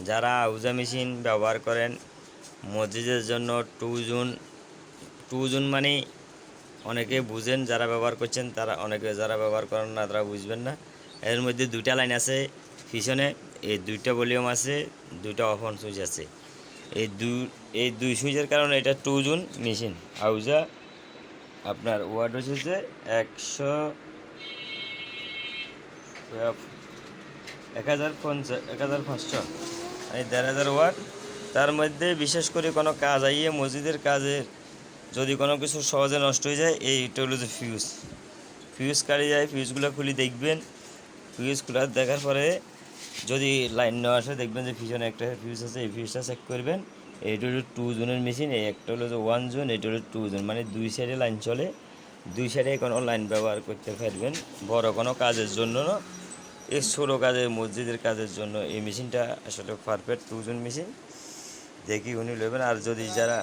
যারা আউজা মেশিন ব্যবহার করেন মসজিদের জন্য টু জুন মানে অনেকে বুঝেন, যারা ব্যবহার করছেন তারা, অনেকে যারা ব্যবহার করেন না তারা বুঝবেন না। এর মধ্যে দুইটা লাইন আছে পিছনে, এই দুইটা ভলিউম আছে, দুইটা অফ অন সুইচ আছে। এই দুই সুইচের কারণে এটা টু জুন মেশিন। আউজা আপনার ওয়াট হচ্ছে 1500 মানে 1500 ওয়াট। তার মধ্যে বিশেষ করে কোনো কাজ আইয়ে মসজিদের কাজের যদি কোনো কিছু সহজে নষ্ট হয়ে যায়, এইটা হলো যে ফিউজ কাটে যায়। ফিউজগুলো খুলে দেখবেন, ফিউজ খোলা দেখার পরে যদি লাইন না আসে দেখবেন যে পিছনে একটা ফিউজ আছে, এই ফিউজটা চেক করবেন। এইটা হলো টু জোনের মেশিন, এই একটা হলো যে ওয়ান জোন, এটা হলো টু জোন, মানে দুই সাইডে লাইন চলে। দুই সাইডে কোনো লাইন ব্যবহার করতে পারবেন, বড় কোনো কাজের জন্য না, এই ছোটো কাজে মসজিদের কাজের জন্য এই মেশিনটা আসলে পারফেক্ট টু জোন মেশিন। দেখি উনি নেবেন। আর যদি যারা